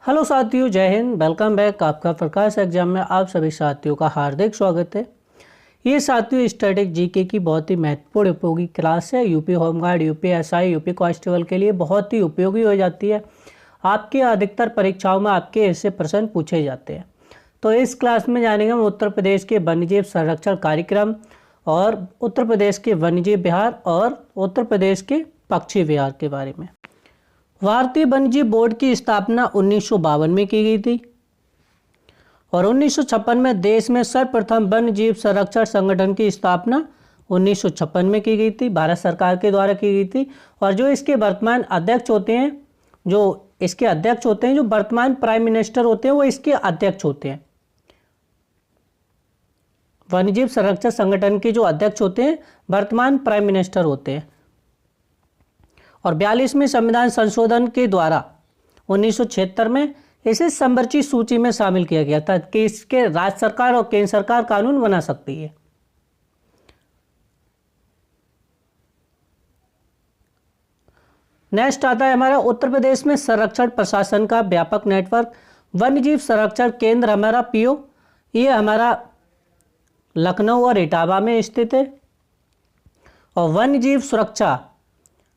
Hello साथियों, जय Hind. Welcome back. आपका प्रकाश एग्जाम में आप सभी साथियों का हार्दिक स्वागत है। ये साथियों स्टैटिक जीके की बहुत ही महत्वपूर्ण उपयोगी क्लास है। UP home guard, UP SI, UP constable के लिए बहुत ही उपयोगी हो जाती है। आपके अधिकतर परीक्षाओं में आपके ऐसे प्रश्न पूछे जाते हैं। तो इस क्लास में जानेंगे हम उत्तर प्रदेश के वन्यजीव संरक्षण कार्यक्रम और उत्तर प्रदेश के वन्यजीव विहार और उत्तर प्रदेश के पक्षी विहार के बारे में। भारतीय वन्यजीव बोर्ड की स्थापना 1952 में की गई थी और 1956 में देश में सर्वप्रथम वन्यजीव संरक्षण संगठन की स्थापना 1956 में की गई थी, भारत सरकार के द्वारा की गई थी। और जो इसके वर्तमान अध्यक्ष होते हैं, जो वर्तमान प्राइम मिनिस्टर होते हैं, वो इसके अध्यक्ष होते हैं। वन्यजीव संरक्षण संगठन के जो अध्यक्ष होते हैं वर्तमान प्राइम मिनिस्टर होते हैं। और 42वें संविधान संशोधन के द्वारा 1976 में इसे संरक्षित सूची में शामिल किया गया था कि इसके राज्य सरकार और केंद्र सरकार कानून बना सकती है। नेक्स्ट आता है हमारा उत्तर प्रदेश में संरक्षण प्रशासन का व्यापक नेटवर्क। वन्यजीव संरक्षण केंद्र हमारा पीओ, ये हमारा लखनऊ और इटावा में स्थित है। और वन्यजीव सुरक्षा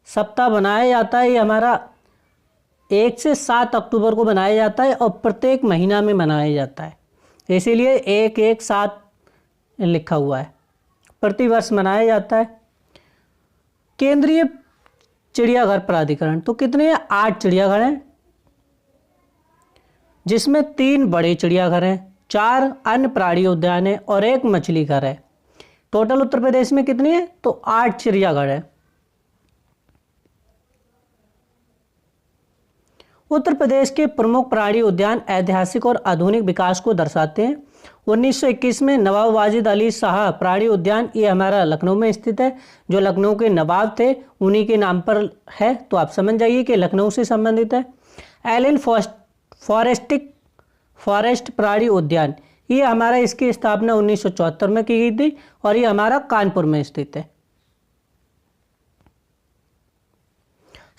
सप्ताह बनाया जाता है, ये हमारा 1 से 7 अक्टूबर को बनाया जाता है और प्रत्येक महीना में मनाया जाता है, इसीलिए 1-1-7 लिखा हुआ है। प्रतिवर्ष मनाया जाता है। केंद्रीय चिड़ियाघर प्राधिकरण, तो कितने 8 चिड़ियाघर हैं, जिसमें 3 बड़े चिड़ियाघर हैं, 4 अन्य प्राणी उद्यान है और 1 मछली घर है। टोटल उत्तर प्रदेश में कितनी है, तो 8 चिड़ियाघर है। उत्तर प्रदेश के प्रमुख प्राणी उद्यान ऐतिहासिक और आधुनिक विकास को दर्शाते हैं। 1921 में नवाब वाजिद अली शाह प्राणी उद्यान, ये हमारा लखनऊ में स्थित है। जो लखनऊ के नवाब थे उन्हीं के नाम पर है, तो आप समझ जाइए कि लखनऊ से संबंधित है। एलिन फॉरेस्ट प्राणी उद्यान, ये हमारा इसकी स्थापना 1974 में की गई थी और ये हमारा कानपुर में स्थित है।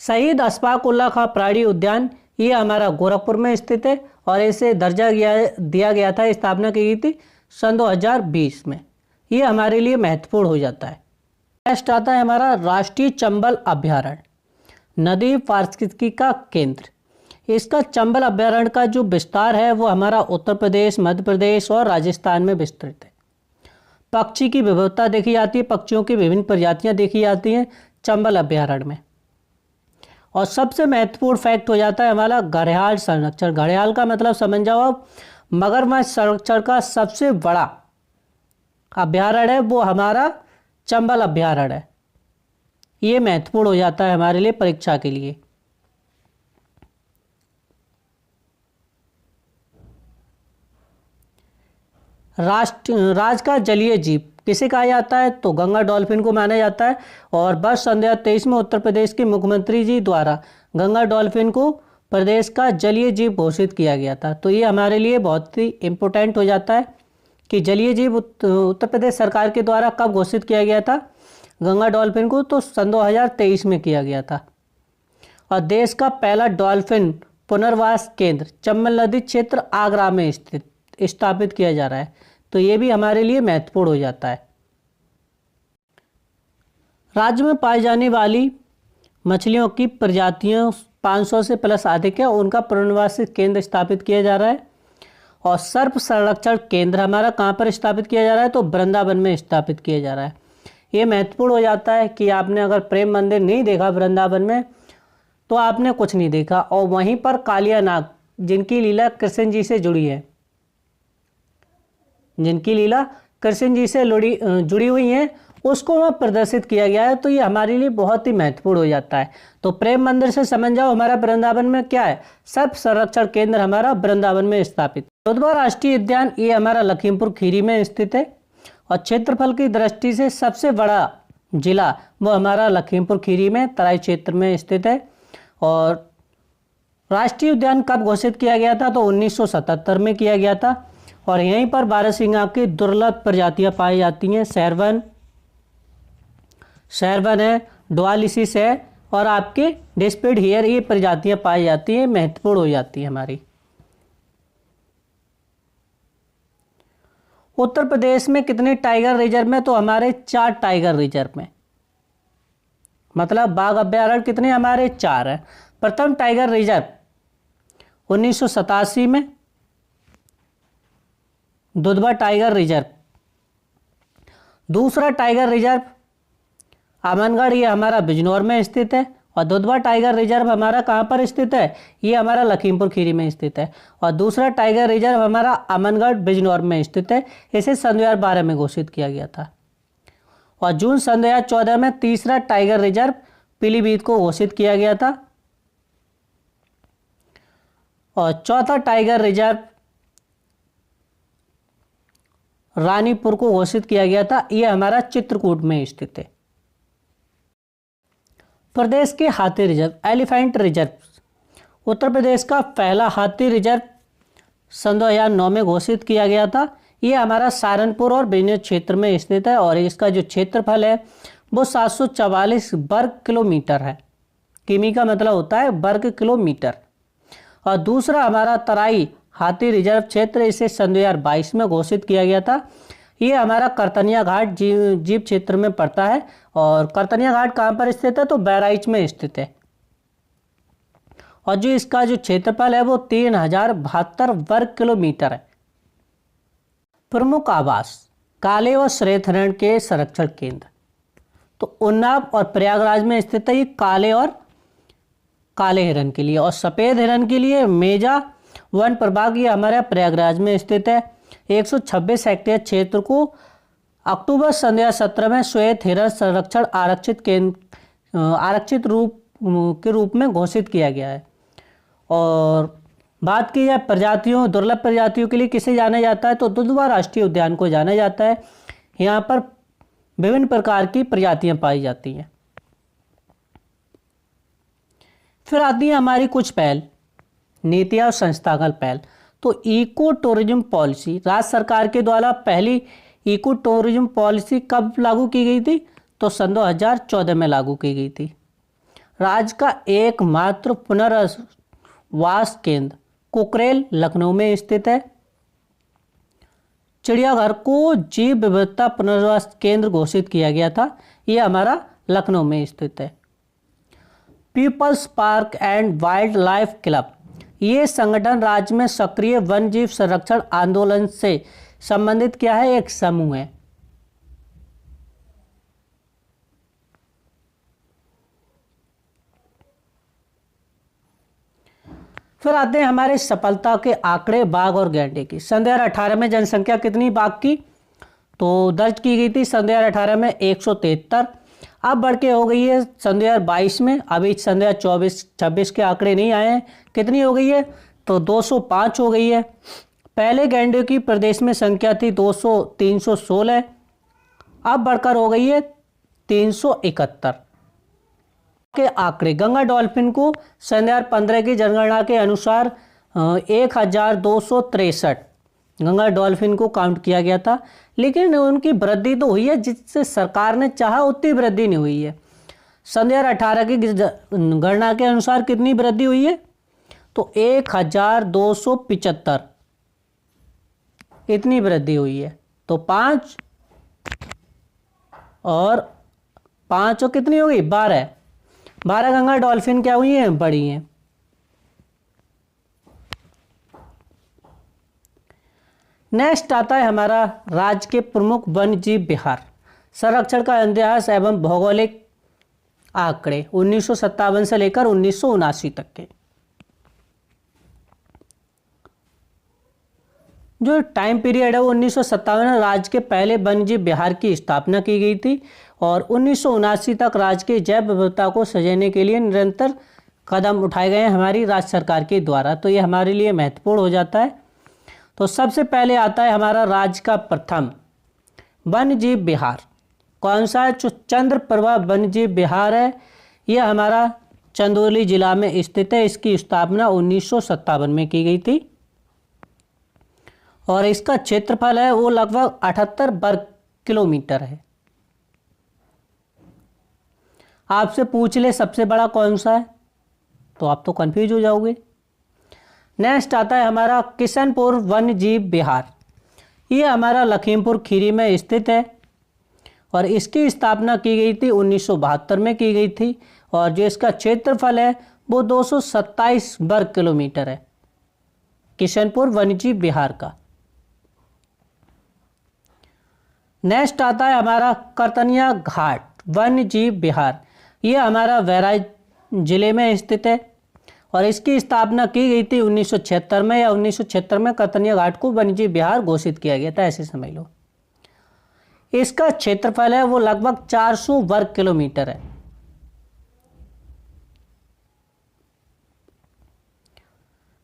शहीद अशफाक उल्लाह खां प्राणी उद्यान, ये हमारा गोरखपुर में स्थित है और इसे दर्जा दिया गया था, स्थापना की गई थी सन 2020 में। ये हमारे लिए महत्वपूर्ण हो जाता है। नेक्स्ट आता है हमारा राष्ट्रीय चंबल अभ्यारण्य, नदी पारिस्थितिकी का केंद्र। इसका चंबल अभ्यारण्य का जो विस्तार है वो हमारा उत्तर प्रदेश, मध्य प्रदेश और राजस्थान में विस्तृत है। पक्षी की विविधता देखी जाती है, पक्षियों की विभिन्न प्रजातियां देखी जाती हैं चंबल अभ्यारण्य में। और सबसे महत्वपूर्ण फैक्ट हो जाता है हमारा घड़ियाल संरक्षण। घड़ियाल का मतलब समझ जाओ आप, मगरमच्छ संरक्षण का सबसे बड़ा अभ्यारण्य है वो हमारा चंबल अभ्यारण्य है। ये महत्वपूर्ण हो जाता है हमारे लिए परीक्षा के लिए। राज का जलीय जीव किसे कहा जाता है, तो गंगा डॉल्फिन को माना जाता है। और वर्ष 2023 में उत्तर प्रदेश के मुख्यमंत्री जी द्वारा गंगा डॉल्फिन को प्रदेश का जलीय जीव घोषित किया गया था। तो ये हमारे लिए बहुत ही इम्पोर्टेंट हो जाता है कि जलीय जीव उत्तर प्रदेश सरकार के द्वारा कब घोषित किया गया था गंगा डॉल्फिन को, तो सन 2023 में किया गया था। और देश का पहला डॉल्फिन पुनर्वास केंद्र चंबल नदी क्षेत्र आगरा में स्थापित किया जा रहा है, तो ये भी हमारे लिए महत्वपूर्ण हो जाता है। राज्य में पाई जाने वाली मछलियों की प्रजातियों 500 से प्लस अधिक है, उनका पुनर्वास केंद्र स्थापित किया जा रहा है। और सर्प संरक्षण केंद्र हमारा कहाँ पर स्थापित किया जा रहा है, तो वृंदावन में स्थापित किया जा रहा है। ये महत्वपूर्ण हो जाता है कि आपने अगर प्रेम मंदिर नहीं देखा वृंदावन में तो आपने कुछ नहीं देखा। और वहीं पर कालिया नाग, जिनकी लीला कृष्ण जी से जुड़ी है, जिनकी लीला कृष्ण जी से जुड़ी हुई है, उसको वहाँ प्रदर्शित किया गया है। तो ये हमारे लिए बहुत ही महत्वपूर्ण हो जाता है। तो प्रेम मंदिर से समझ जाओ हमारा वृंदावन में क्या है, सर्प संरक्षण केंद्र हमारा वृंदावन में स्थापित। दुधवा राष्ट्रीय उद्यान, ये हमारा लखीमपुर खीरी में स्थित है। और क्षेत्रफल की दृष्टि से सबसे बड़ा जिला वो हमारा लखीमपुर खीरी में तराई क्षेत्र में स्थित है। और राष्ट्रीय उद्यान कब घोषित किया गया था, तो 1977 में किया गया था। और यहीं पर बारहसिंगा की दुर्लभ प्रजातियां पाई जाती हैं। सैरवन है, डुआलिसिस है और आपके डिस्प्यूड हेयर, ये प्रजातियां पाई जाती हैं, महत्वपूर्ण हो जाती है हमारी। उत्तर प्रदेश में कितने टाइगर रिजर्व में? तो हमारे 4 टाइगर रिजर्व में, मतलब बाघ अभ्यारण्य कितने हमारे? 4 है। प्रथम टाइगर रिजर्व 1987 में दुधवा टाइगर रिजर्व। दूसरा टाइगर रिजर्व आमनगढ़, ये हमारा बिजनौर में स्थित है। और दुधवा टाइगर रिजर्व हमारा कहाँ पर स्थित है? ये हमारा लखीमपुर खीरी में स्थित है। और दूसरा टाइगर रिजर्व हमारा आमनगढ़ बिजनौर में स्थित है। इसे सन 2012 में घोषित किया गया था। और जून सन 2014 में तीसरा टाइगर रिजर्व पीलीभीत को घोषित किया गया था। और चौथा टाइगर रिजर्व रानीपुर को घोषित किया गया था। यह हमारा चित्रकूट में स्थित है। प्रदेश के हाथी reserve, elephant reserve. Uttar Pradesh का पहला हाथी रिजर्व सन 2009 में घोषित किया गया था। यह हमारा सहारनपुर और बिजनौर क्षेत्र में स्थित है। और इसका जो क्षेत्रफल है वो 744 वर्ग किलोमीटर है। किमी का मतलब होता है वर्ग किलोमीटर। और दूसरा हमारा तराई हाथी रिजर्व क्षेत्र, इसे सन 2022 में घोषित किया गया था। ये हमारा करतनिया घाट जीव क्षेत्र में पड़ता है। और करतनिया घाट कहाँ पर स्थित है? तो बहराइच में स्थित है। और जो इसका जो क्षेत्रफल है वो 3072 वर्ग किलोमीटर है। प्रमुख आवास काले और श्वेत हिरण के संरक्षण केंद्र, तो उन्नाव और प्रयागराज में स्थित है ये काले हिरण के लिए। और सफ़ेद हिरण के लिए मेजा वन प्रभाग, ये हमारे प्रयागराज में स्थित है। 126 हेक्टेयर क्षेत्र को अक्टूबर सन 2017 में श्वेत हिरण संरक्षण आरक्षित रूप में घोषित किया गया है। और बात की जाए प्रजातियों, दुर्लभ प्रजातियों के लिए किसे जाना जाता है? तो दुधवा राष्ट्रीय उद्यान को जाना जाता है। यहाँ पर विभिन्न प्रकार की प्रजातियां पाई जाती हैं। फिर आती है हमारी कुछ पहल, नीतियाँ और संस्थागत पहल। तो इको टूरिज्म पॉलिसी, राज्य सरकार के द्वारा पहली इको टूरिज्म पॉलिसी कब लागू की गई थी? तो सन 2014 में लागू की गई थी। राज्य का एकमात्र पुनर्वास केंद्र कुकरेल लखनऊ में स्थित है। चिड़ियाघर को जीव विविधता पुनर्वास केंद्र घोषित किया गया था। यह हमारा लखनऊ में स्थित है। People's park and wildlife club, ये संगठन राज्य में सक्रिय वन जीव संरक्षण आंदोलन से संबंधित क्या है? एक समूह है। फिर आते हैं हमारे सफलता के आंकड़े बाघ और गैंडे की। सन 2018 में जनसंख्या कितनी बाघ की? तो दर्ज की गई थी सन 2018 में 173। अब बढ़ के हो गई है सन 2022 में। अभी सन 2024-26 के आंकड़े नहीं आए हैं। कितनी हो गई है? तो 205 हो गई है। पहले गैंडे की प्रदेश में संख्या थी 316, अब बढ़कर हो गई है 371 के आंकड़े। गंगा डॉल्फिन को सन 2015 की जनगणना के अनुसार 1263 गंगा डॉल्फिन को काउंट किया गया था। लेकिन उनकी वृद्धि तो हुई है, जिससे सरकार ने चाहा उतनी वृद्धि नहीं हुई है। सन 2018 की गणना के अनुसार कितनी वृद्धि हुई है? तो 1275 इतनी वृद्धि हुई है। तो 5 और कितनी हो गई? 12 गंगा डॉल्फिन क्या हुई हैं? बड़ी हैं। नेक्स्ट आता है हमारा राज्य के प्रमुख वन्य जीव विहार, संरक्षण का इतिहास एवं भौगोलिक आंकड़े 1957 से लेकर 1979 तक के। जो टाइम पीरियड है वो 1957 में राज्य के पहले वन्यजीव विहार की स्थापना की गई थी। और 1979 तक राज्य की जैव विविधता को सजने के लिए निरंतर कदम उठाए गए हैं हमारी राज्य सरकार के द्वारा। तो ये हमारे लिए महत्वपूर्ण हो जाता है। तो सबसे पहले आता है हमारा राज्य का प्रथम वन्यजीव विहार कौन सा है? जो चंद्रप्रभा वन्यजीव विहार है, यह हमारा चंदौली जिला में स्थित है। इसकी स्थापना 1957 में की गई थी। और इसका क्षेत्रफल है वो लगभग 78 वर्ग किलोमीटर है। आपसे पूछ ले सबसे बड़ा कौन सा है, तो आप तो कंफ्यूज हो जाओगे। नेक्स्ट आता है हमारा किशनपुर वन्य जीव विहार। ये हमारा लखीमपुर खीरी में स्थित है और इसकी स्थापना की गई थी 1972 में की गई थी और जो इसका क्षेत्रफल है वो 227 वर्ग किलोमीटर है, किशनपुर वन्यजीव विहार का। नेक्स्ट आता है हमारा करतनिया घाट वन्यजीव विहार। ये हमारा बहराइच जिले में स्थित है और इसकी स्थापना की गई थी 1976 में या 1976 में करतनिया घाट को वन्यजीव विहार घोषित किया गया था, ऐसे समझ लो। इसका क्षेत्रफल है वो लगभग 400 वर्ग किलोमीटर है।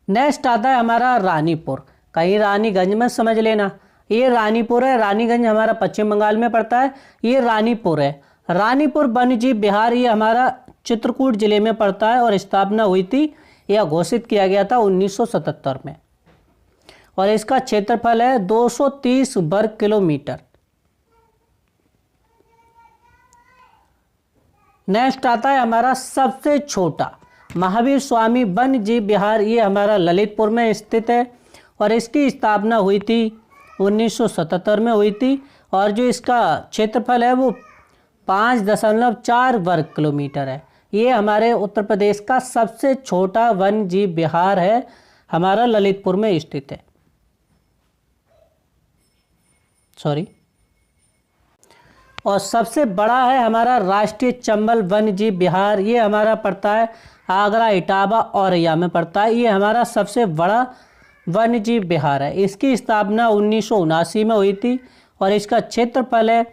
नेक्स्ट आता है हमारा रानीपुर, कहीं रानीगंज में समझ लेना। ये रानीपुर है, रानीगंज हमारा पश्चिम बंगाल में पड़ता है। ये रानीपुर है, रानीपुर वन्यजीव विहार ये हमारा चित्रकूट जिले में पड़ता है और स्थापना हुई थी या घोषित किया गया था 1977 में और इसका क्षेत्रफल है 230 वर्ग किलोमीटर। नेक्स्ट आता है हमारा सबसे छोटा महावीर स्वामी वन्यजीव विहार। ये हमारा ललितपुर में स्थित है और इसकी स्थापना हुई थी 1977 में हुई थी और जो इसका क्षेत्रफल है वो 5.4 वर्ग किलोमीटर है। ये हमारे उत्तर प्रदेश का सबसे छोटा वन्यजीव विहार है, हमारा ललितपुर में स्थित है। और सबसे बड़ा है हमारा राष्ट्रीय चंबल वन्यजीव विहार। ये हमारा पड़ता है आगरा, इटावा, औरैया में पड़ता है। ये हमारा सबसे बड़ा वन्यजीव विहार है। इसकी स्थापना 1979 में हुई थी और इसका क्षेत्रफल है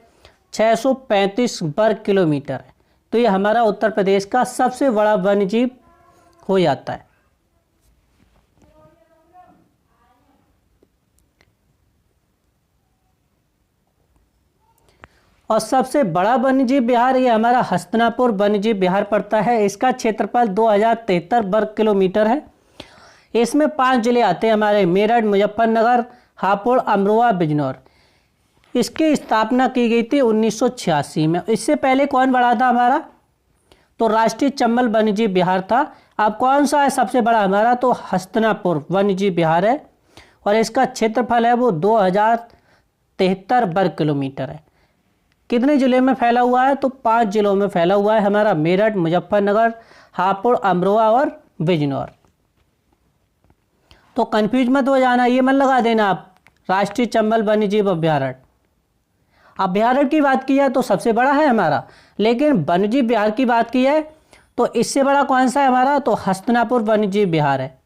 635 वर्ग किलोमीटर है। तो ये हमारा उत्तर प्रदेश का सबसे बड़ा वन्यजीव हो जाता है। और सबसे बड़ा वन्यजीव विहार ये हमारा हस्तिनापुर वन्यजीव विहार पड़ता है। इसका क्षेत्रफल 2073 वर्ग किलोमीटर है। इसमें 5 जिले आते हैं हमारे, मेरठ, मुजफ्फरनगर, हापुड़, अमरोहा, बिजनौर। इसकी स्थापना की गई थी 1986 में। इससे पहले कौन बड़ा था हमारा? तो राष्ट्रीय चंबल वन्यजीव विहार था। अब कौन सा है सबसे बड़ा हमारा? तो हस्तिनापुर वन्यजीव विहार है और इसका क्षेत्रफल है वो 2073 वर्ग किलोमीटर है। कितने जिले में फैला हुआ है? तो 5 जिलों में फैला हुआ है हमारा, मेरठ, मुजफ्फरनगर, हापुड़, अमरोहा और बिजनौर। तो कंफ्यूज मत हो जाना, ये मत लगा देना आप राष्ट्रीय चंबल वन्यजीव अभ्यारण्य। अभ्यारण्य की बात की है तो सबसे बड़ा है हमारा, लेकिन वन्यजीव विहार की बात की है तो इससे बड़ा कौन सा है हमारा? तो हस्तिनापुर वन्यजीव विहार है।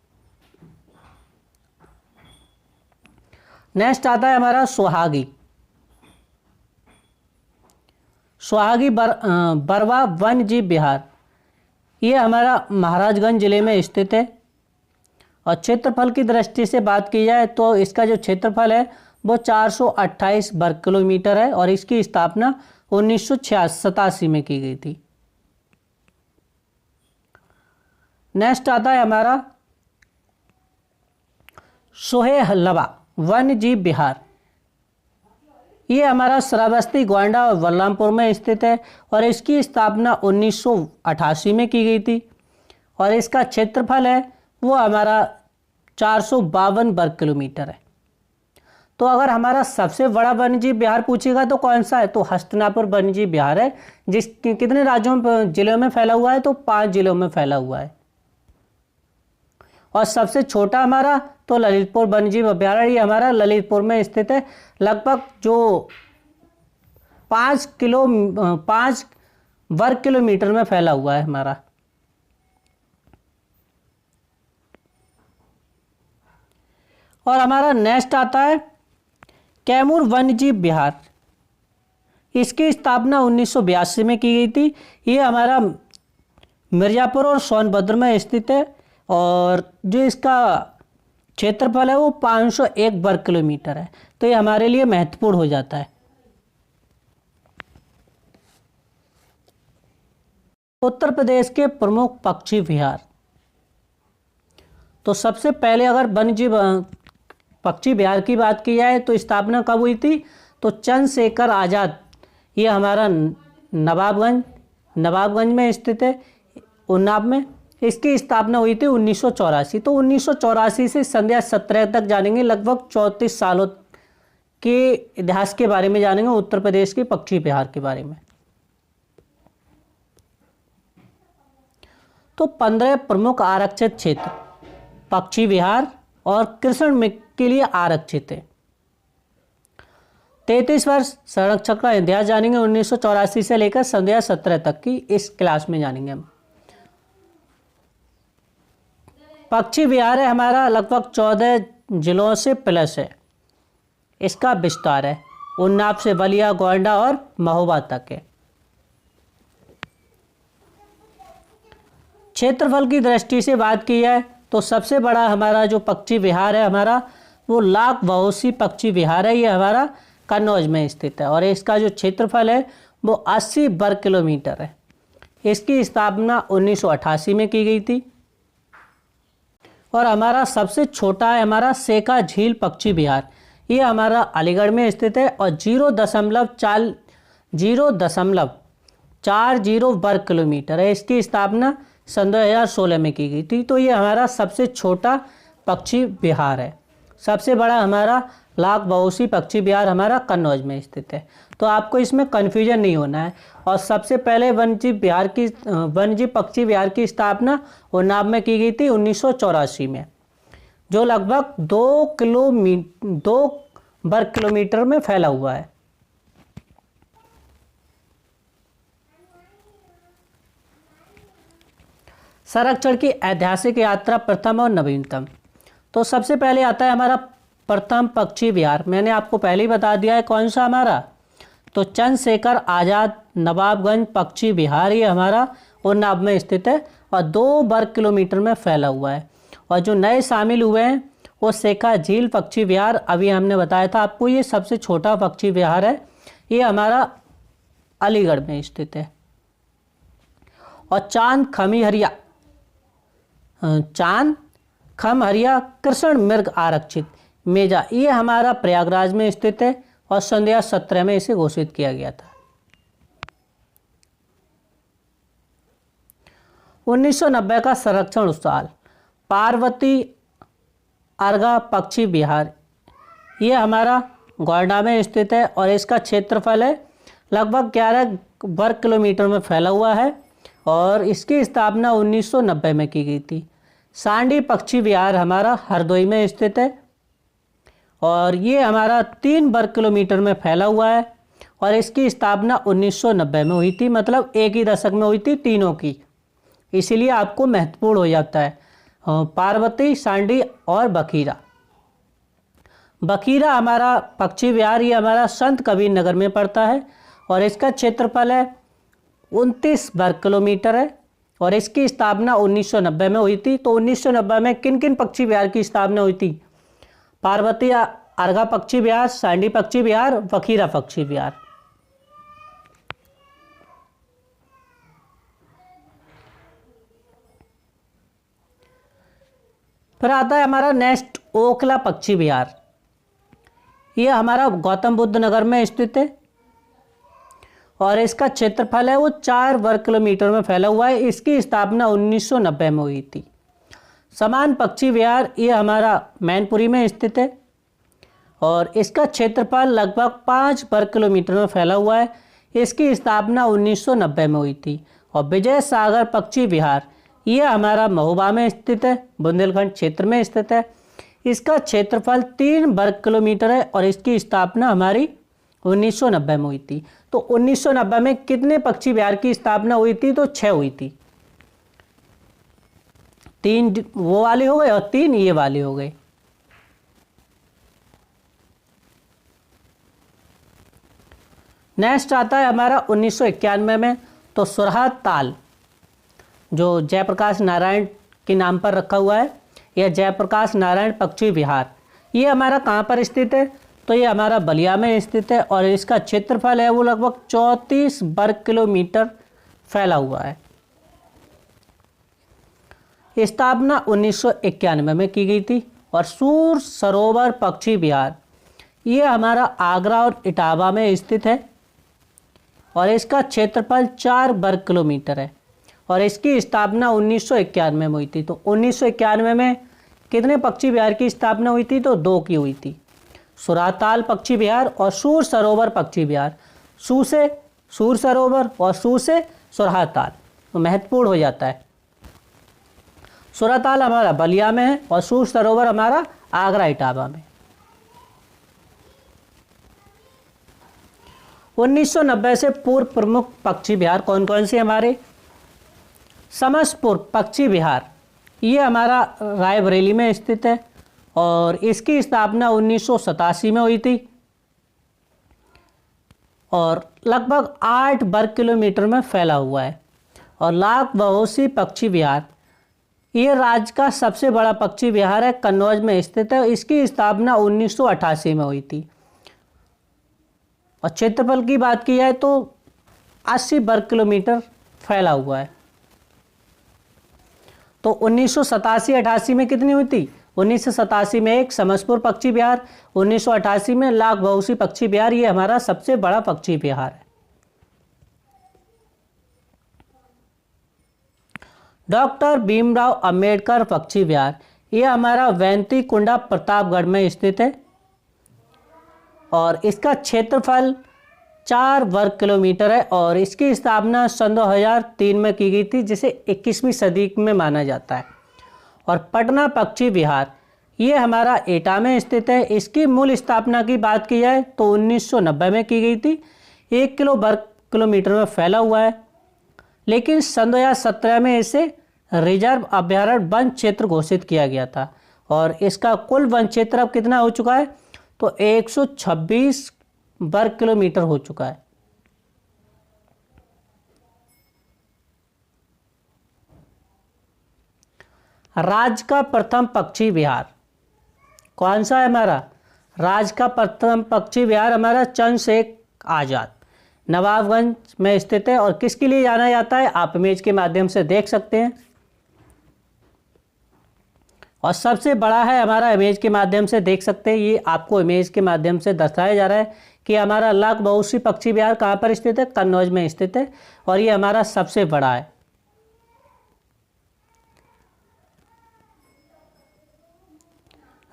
नेक्स्ट आता है हमारा सुहागी बरवा वन्यजीव विहार। ये हमारा महाराजगंज जिले में स्थित है और क्षेत्रफल की दृष्टि से बात की जाए तो इसका जो क्षेत्रफल है वो 428 वर्ग किलोमीटर है और इसकी स्थापना 1987 में की गई थी। नेक्स्ट आता है हमारा सोहेलवा वन्यजीव विहार। ये हमारा श्रावस्ती, गोंडा और बलरामपुर में स्थित है और इसकी स्थापना 1988 में की गई थी और इसका क्षेत्रफल है वो हमारा 452 वर्ग किलोमीटर है। तो अगर हमारा सबसे बड़ा वन्यजीव विहार पूछेगा तो कौन सा है? तो हस्तिनापुर वन्यजीव विहार है। कितने राज्यों में, जिलों में फैला हुआ है? तो 5 जिलों में फैला हुआ है। और सबसे छोटा हमारा तो ललितपुर वन्यजीव अभ्यारण्य, ये हमारा ललितपुर में स्थित है। लगभग जो 5 वर्ग किलोमीटर में फैला हुआ है हमारा। और हमारा नेक्स्ट आता है कैमूर वन्यजीव विहार। इसकी स्थापना 1982 में की गई थी। ये हमारा मिर्ज़ापुर और सोनभद्र में स्थित है और जो इसका क्षेत्रफल है वो 501 वर्ग किलोमीटर है। तो ये हमारे लिए महत्वपूर्ण हो जाता है। उत्तर प्रदेश के प्रमुख पक्षी विहार। तो सबसे पहले अगर वन्यजीव पक्षी विहार की बात की जाए तो स्थापना कब हुई थी? तो चंद्रशेखर आज़ाद, ये हमारा नवाबगंज में स्थित है, उन्नाव में। इसकी स्थापना हुई थी 1984। तो 1984 से संध्या 17 तक जानेंगे, लगभग 34 सालों के इतिहास के बारे में जानेंगे, उत्तर प्रदेश के पक्षी विहार के बारे में। तो 15 प्रमुख आरक्षित क्षेत्र पक्षी विहार और कृष्ण मृग के लिए आरक्षित है। 33 वर्ष संरक्षण का इतिहास जानेंगे, 1984 से लेकर 2017 तक की इस क्लास में जानेंगे हम। पक्षी विहार है हमारा लगभग 14 जिलों से प्लस है। इसका विस्तार है उन्नाव से बलिया, गोंडा और महोबा तक है। क्षेत्रफल की दृष्टि से बात की जाए तो सबसे बड़ा हमारा जो पक्षी विहार है हमारा वो लाख बहोसी पक्षी विहार है। ये हमारा कन्नौज में स्थित है और इसका जो क्षेत्रफल है वो 80 वर्ग किलोमीटर है। इसकी स्थापना 1988 में की गई थी। और हमारा सबसे छोटा है हमारा सेका झील पक्षी विहार। ये हमारा अलीगढ़ में स्थित है और 0.40 वर्ग किलोमीटर है। इसकी स्थापना सन 2016 में की गई थी। तो ये हमारा सबसे छोटा पक्षी विहार है। सबसे बड़ा हमारा लाख बहोसी पक्षी विहार हमारा कन्नौज में स्थित है। तो आपको इसमें कन्फ्यूजन नहीं होना है। और सबसे पहले वन्यजीव पक्षी विहार की स्थापना उन्नाव में की गई थी 1984 में, जो लगभग 2 वर्ग किलोमीटर में फैला हुआ है। संरक्षण की ऐतिहासिक यात्रा प्रथम और नवीनतम। तो सबसे पहले आता है हमारा प्रथम पक्षी विहार। मैंने आपको पहले ही बता दिया है कौन सा हमारा, तो चंद्रशेखर आज़ाद नवाबगंज पक्षी विहार। ये हमारा उन्नाव में स्थित है और 2 वर्ग किलोमीटर में फैला हुआ है। और जो नए शामिल हुए हैं वो सेका झील पक्षी विहार, अभी हमने बताया था आपको, ये सबसे छोटा पक्षी विहार है। ये हमारा अलीगढ़ में स्थित है। और चांद खमहरिया कृष्ण मृग आरक्षित मेजा, ये हमारा प्रयागराज में स्थित है और सन 2017 में इसे घोषित किया गया था। 1990 का संरक्षण साल पार्वती अर्गा पक्षी विहार। ये हमारा गोंडा में स्थित है और इसका क्षेत्रफल है लगभग 11 वर्ग किलोमीटर में फैला हुआ है और इसकी स्थापना 1990 में की गई थी। सांडी पक्षी विहार हमारा हरदोई में स्थित है और ये हमारा 3 वर्ग किलोमीटर में फैला हुआ है और इसकी स्थापना 1990 में हुई थी। मतलब एक ही दशक में हुई थी तीनों की, इसीलिए आपको महत्वपूर्ण हो जाता है पार्वती, सांडी और बखीरा हमारा पक्षी विहार। ये हमारा संत कबीर नगर में पड़ता है और इसका क्षेत्रफल है 29 वर्ग किलोमीटर है और इसकी स्थापना 1990 में हुई थी। तो 1990 में किन किन पक्षी विहार की स्थापना हुई थी? पार्वती अर्गा पक्षी विहार, सांडी पक्षी विहार, बखीरा पक्षी विहार। फिर आता है हमारा नेक्स्ट ओखला पक्षी विहार। ये हमारा गौतम बुद्ध नगर में स्थित है और इसका क्षेत्रफल है वो 4 वर्ग किलोमीटर में फैला हुआ है। इसकी स्थापना 1990 में हुई थी। समान पक्षी विहार ये हमारा मैनपुरी में स्थित है और इसका क्षेत्रफल लगभग 5 वर्ग किलोमीटर में फैला हुआ है। इसकी स्थापना 1990 में हुई थी। और विजय सागर पक्षी विहार ये हमारा महोबा में स्थित है, बुंदेलखंड क्षेत्र में स्थित है। इसका क्षेत्रफल 3 वर्ग किलोमीटर है और इसकी स्थापना हमारी 1990 में हुई थी। तो 1990 में कितने पक्षी विहार की स्थापना हुई थी? तो 6 हुई थी। 3 वो वाले हो गए और 3 ये वाले हो गए। नेक्स्ट आता है हमारा 1991 में, तो सुरहा ताल जो जयप्रकाश नारायण के नाम पर रखा हुआ है, यह जयप्रकाश नारायण पक्षी विहार। ये हमारा कहाँ पर स्थित है? तो ये हमारा बलिया में स्थित है और इसका क्षेत्रफल है वो लगभग 34 वर्ग किलोमीटर फैला हुआ है। स्थापना 1991 में की गई थी। और सूर सरोवर पक्षी विहार ये हमारा आगरा और इटावा में स्थित है और इसका क्षेत्रफल 4 वर्ग किलोमीटर है और इसकी स्थापना 1991 में हुई थी। तो 1991 में कितने पक्षी विहार की स्थापना हुई थी? तो 2 की हुई थी। सुराताल पक्षी विहार और सूर सरोवर पक्षी विहार। सू से सूर सरोवर और सू से सुराताल, तो महत्वपूर्ण हो जाता है। सुराताल हमारा बलिया में है और सूर सरोवर हमारा आगरा इटावा में। 1990 से पूर्व प्रमुख पक्षी विहार कौन कौन से हमारे? समसपुर पक्षी विहार, ये हमारा रायबरेली में स्थित है और इसकी स्थापना 1987 में हुई थी और लगभग 8 वर्ग किलोमीटर में फैला हुआ है। और लाख बहोसी पक्षी विहार, ये राज्य का सबसे बड़ा पक्षी विहार है, कन्नौज में स्थित है। इसकी स्थापना 1988 में हुई थी और क्षेत्रफल की बात की जाए तो 80 वर्ग किलोमीटर फैला हुआ है। तो 1987-88 में कितनी हुई थी? 1987 में एक समसपुर पक्षी विहार, 1988 में लाख बहोसी पक्षी विहार, ये हमारा सबसे बड़ा पक्षी विहार है। डॉक्टर भीमराव अंबेडकर पक्षी विहार, ये हमारा वैंती कुंडा प्रतापगढ़ में स्थित है और इसका क्षेत्रफल 4 वर्ग किलोमीटर है और इसकी स्थापना सन 2003 में की गई थी, जिसे 21वीं सदी में माना जाता है। और पटना पक्षी विहार, ये हमारा एटा में स्थित है। इसकी मूल स्थापना की बात की जाए तो 1990 में की गई थी। 1 वर्ग किलोमीटर में फैला हुआ है, लेकिन सन 2017 में इसे रिजर्व अभ्यारण्य वन क्षेत्र घोषित किया गया था और इसका कुल वन क्षेत्र अब कितना हो चुका है? तो 126 वर्ग किलोमीटर हो चुका है। राज्य का प्रथम पक्षी विहार कौन सा है हमारा? राज्य का प्रथम पक्षी विहार हमारा चंद्रशेखर आजाद नवाबगंज में स्थित है और किसके लिए जाना जाता है? आप इमेज के माध्यम से देख सकते हैं और सबसे बड़ा है हमारा, इमेज के माध्यम से देख सकते हैं। ये आपको इमेज के माध्यम से दर्शाया जा रहा है कि हमारा लाख बहोसी पक्षी विहार कहाँ पर स्थित है? कन्नौज में स्थित है और ये हमारा सबसे बड़ा है।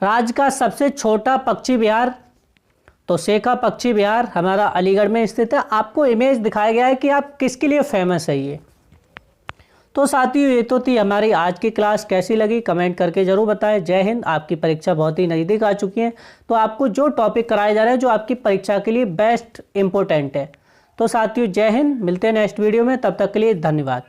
राज्य का सबसे छोटा पक्षी विहार तो शेखा पक्षी विहार हमारा अलीगढ़ में स्थित है। आपको इमेज दिखाया गया है कि आप किसके लिए फेमस है ये। तो साथियों, ये तो थी हमारी आज की क्लास। कैसी लगी कमेंट करके जरूर बताएं। जय हिंद। आपकी परीक्षा बहुत ही नज़दीक आ चुकी है, तो आपको जो टॉपिक कराए जा रहे हैं जो आपकी परीक्षा के लिए बेस्ट इंपॉर्टेंट है। तो साथियों, जय हिंद। मिलते हैं नेक्स्ट वीडियो में, तब तक के लिए धन्यवाद।